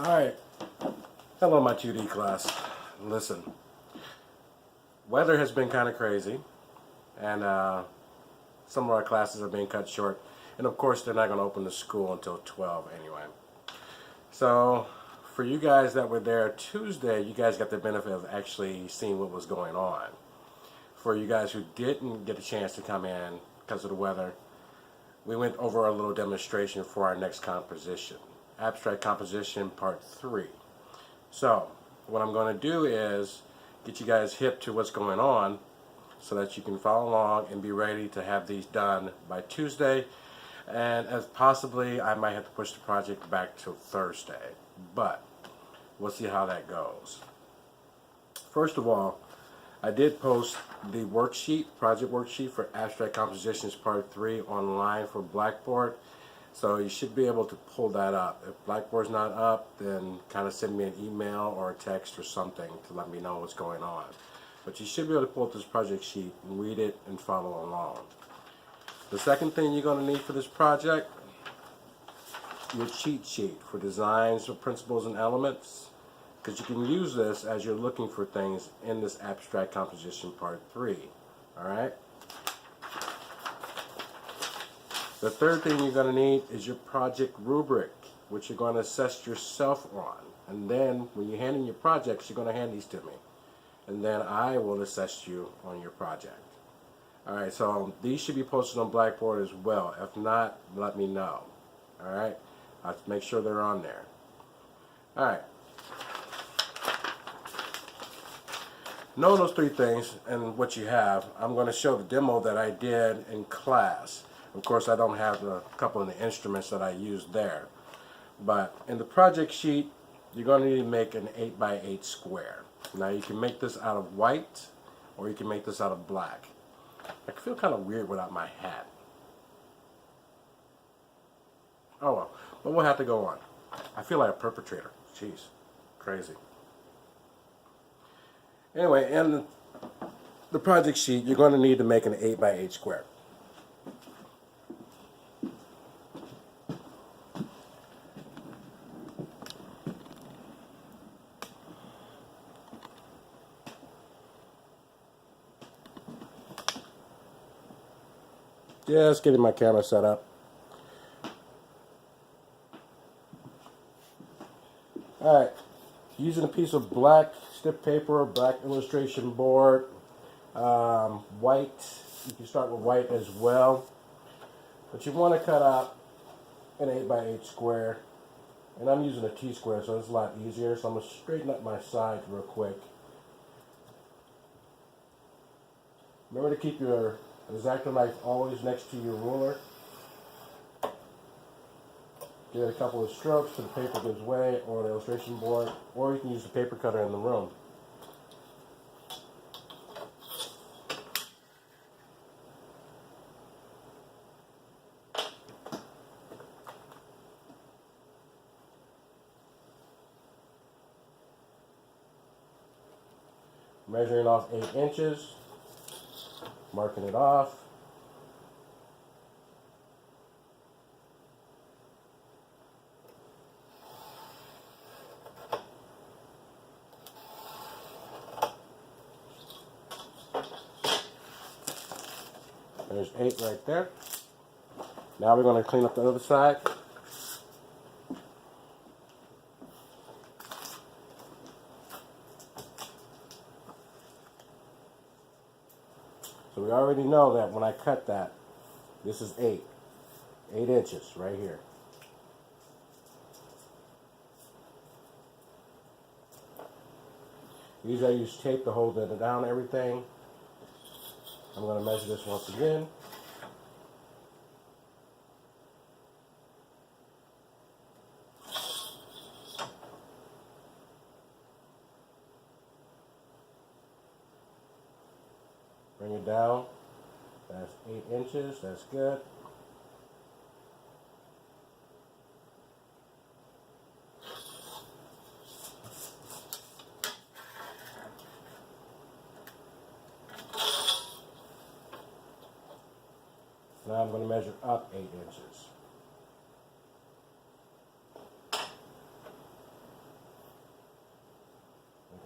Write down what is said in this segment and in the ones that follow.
Alright, hello my 2D class. Listen, weather has been kind of crazy, and some of our classes are being cut short, and of course they're not going to open the school until 12 anyway. So, for you guys that were there Tuesday, you guys got the benefit of actually seeing what was going on. For you guys who didn't get a chance to come in because of the weather, we went over a little demonstration for our next composition, Abstract Composition Part 3. So, what I'm going to do is get you guys hip to what's going on so that you can follow along and be ready to have these done by Tuesday. And as possibly, I might have to push the project back to Thursday. But, we'll see how that goes. First of all, I did post the worksheet, project worksheet for Abstract Compositions Part 3 online for Blackboard. So you should be able to pull that up. If Blackboard's not up, then kind of send me an email or a text or something to let me know what's going on. But you should be able to pull up this project sheet and read it and follow along. The second thing you're going to need for this project, your cheat sheet for designs of principles and elements, because you can use this as you're looking for things in this Abstract Composition Part 3. Alright? The third thing you're going to need is your project rubric, which you're going to assess yourself on. And then, when you hand in your projects, you're going to hand these to me. And then I will assess you on your project. Alright, so these should be posted on Blackboard as well. If not, let me know. Alright? I'll make sure they're on there. Alright. Knowing those three things and what you have, I'm going to show the demo that I did in class. Of course, I don't have a couple of the instruments that I used there. But in the project sheet, you're going to need to make an 8x8 square. Now, you can make this out of white, or you can make this out of black. I feel kind of weird without my hat. Oh well, but we'll have to go on. I feel like a perpetrator. Jeez, crazy. Anyway, in the project sheet, you're going to need to make an 8x8 square. Just getting my camera set up. Alright, using a piece of black stiff paper, black illustration board, white, you can start with white as well. But you want to cut out an 8x8 square, and I'm using a T-square, so it's a lot easier. So I'm going to straighten up my sides real quick. Remember to keep your X-Acto knife always next to your ruler. Give it a couple of strokes so the paper gives way, or the illustration board, or you can use the paper cutter in the room. Measuring off 8 inches, marking it off. There's 8 right there. Now we're going to clean up the other side. So we already know that when I cut that, this is 8 inches right here. Usually I use tape to hold it down everything. I'm going to measure this once again. Bring it down. That's 8 inches. That's good. Now I'm going to measure up 8 inches.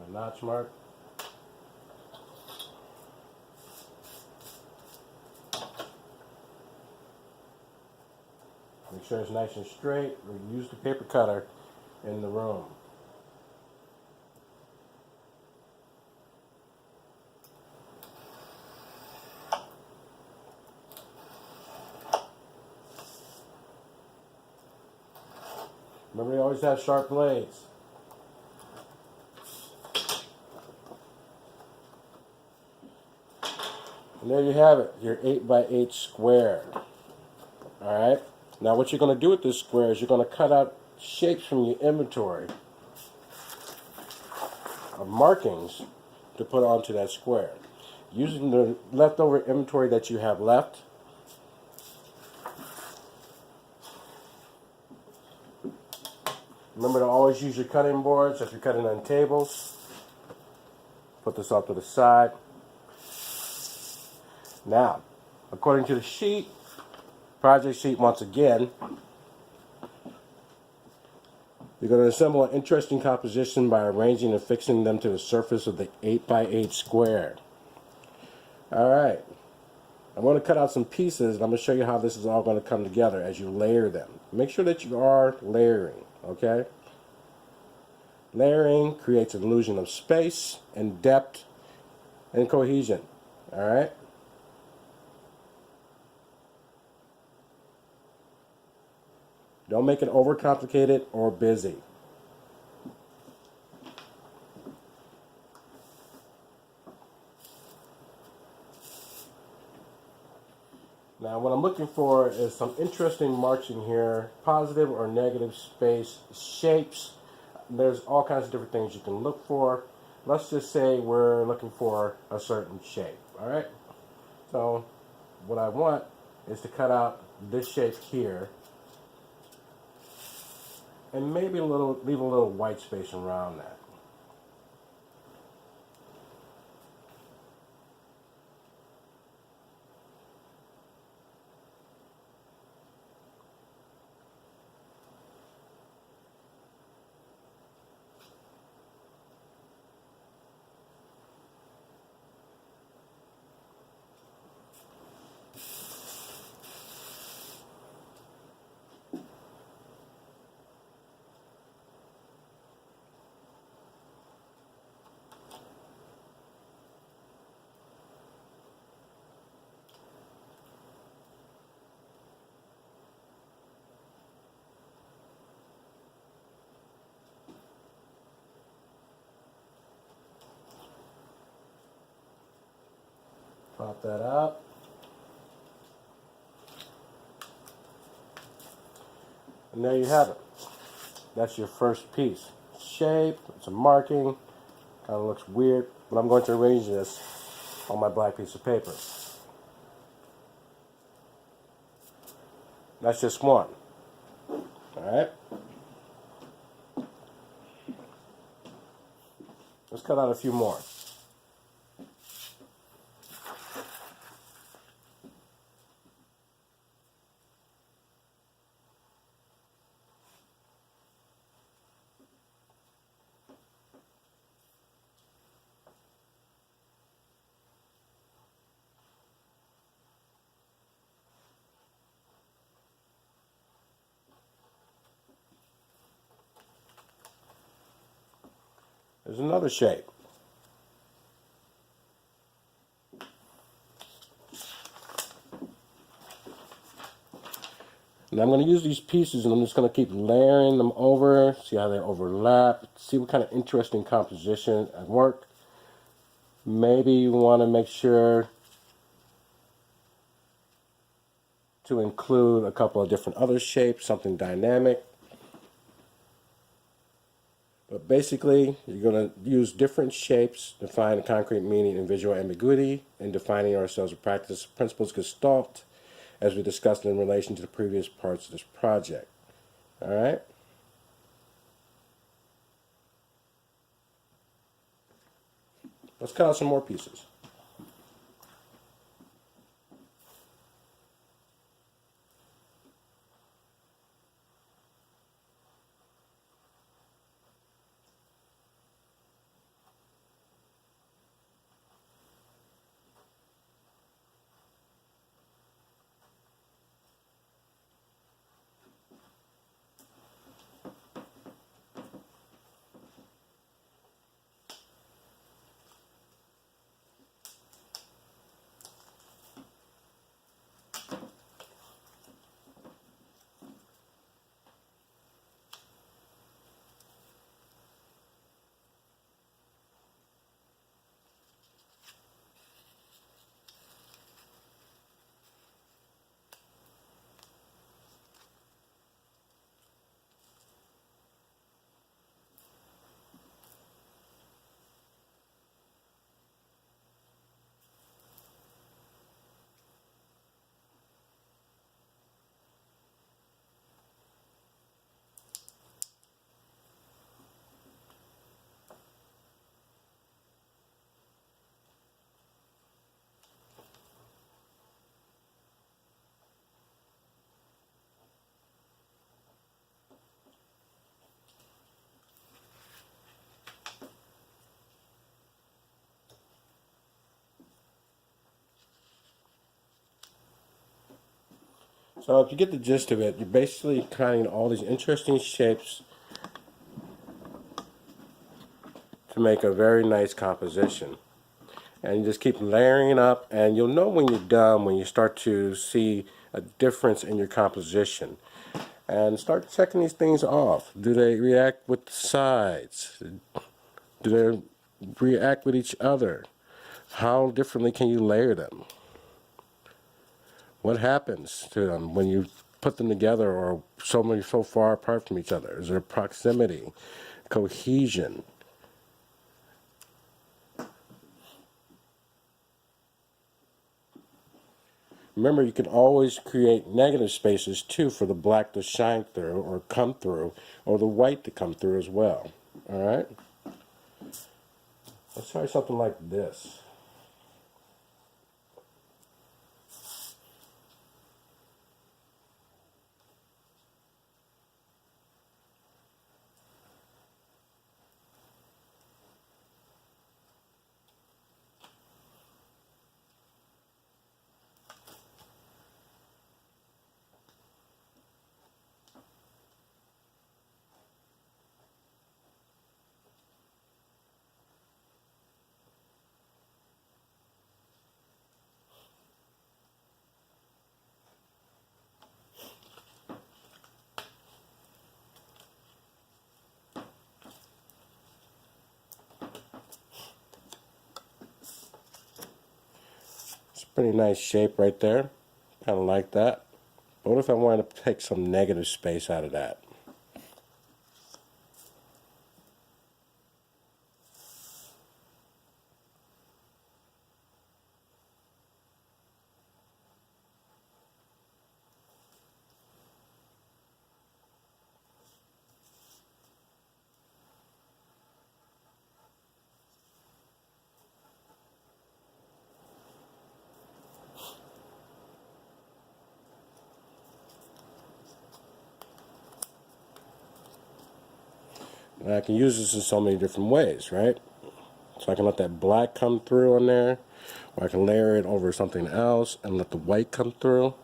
A notch mark. Make sure it's nice and straight. We use the paper cutter in the room. Remember, you always have sharp blades. And there you have it, your 8x8 square. Alright? Now what you're going to do with this square is you're going to cut out shapes from your inventory of markings to put onto that square. Using the leftover inventory that you have left, remember to always use your cutting boards if you're cutting on tables. Put this off to the side. Now, according to the sheet, project sheet once again, you're going to assemble an interesting composition by arranging and fixing them to the surface of the 8x8 square. Alright, I'm going to cut out some pieces and I'm going to show you how this is all going to come together as you layer them. Make sure that you are layering, okay? Layering creates an illusion of space and depth and cohesion, alright? Don't make it overcomplicated or busy. Now what I'm looking for is some interesting marks in here, positive or negative space, shapes. There's all kinds of different things you can look for. Let's just say we're looking for a certain shape, alright? So what I want is to cut out this shape here and maybe leave a little white space around that. Pop that up. And there you have it. That's your first piece. Shape, it's a marking, kind of looks weird, but I'm going to arrange this on my black piece of paper. That's just one. Alright? Let's cut out a few more. There's another shape. And I'm going to use these pieces and I'm just going to keep layering them over, see how they overlap, see what kind of interesting composition at work. Maybe you want to make sure to include a couple of different other shapes, something dynamic. But basically, you're going to use different shapes to find a concrete meaning and visual ambiguity in defining ourselves with practice principles Gestalt, as we discussed in relation to the previous parts of this project. All right? Let's cut out some more pieces. So if you get the gist of it, you're basically cutting all these interesting shapes to make a very nice composition. And you just keep layering it up, and you'll know when you're done when you start to see a difference in your composition. And start checking these things off. Do they react with the sides? Do they react with each other? How differently can you layer them? What happens to them when you put them together or so far apart from each other? Is there proximity, cohesion? Remember, you can always create negative spaces too for the black to shine through or come through, or the white to come through as well. Alright? Let's try something like this. It's a pretty nice shape right there. Kind of like that. But what if I wanted to take some negative space out of that? And I can use this in so many different ways, right? So I can let that black come through on there, or I can layer it over something else and let the white come through.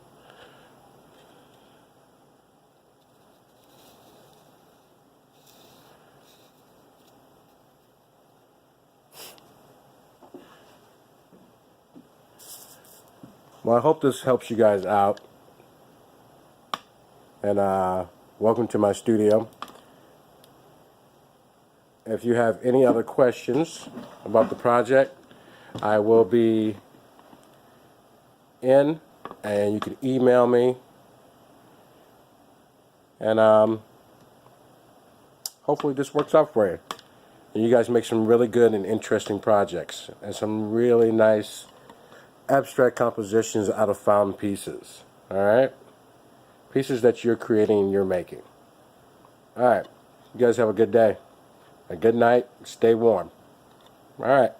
Well, I hope this helps you guys out. And welcome to my studio. If you have any other questions about the project, I will be in, and you can email me. And hopefully this works out for you. And you guys make some really good and interesting projects and some really nice abstract compositions out of found pieces. Alright? Pieces that you're creating and you're making. Alright. You guys have a good day. A good night. Stay warm. Alright.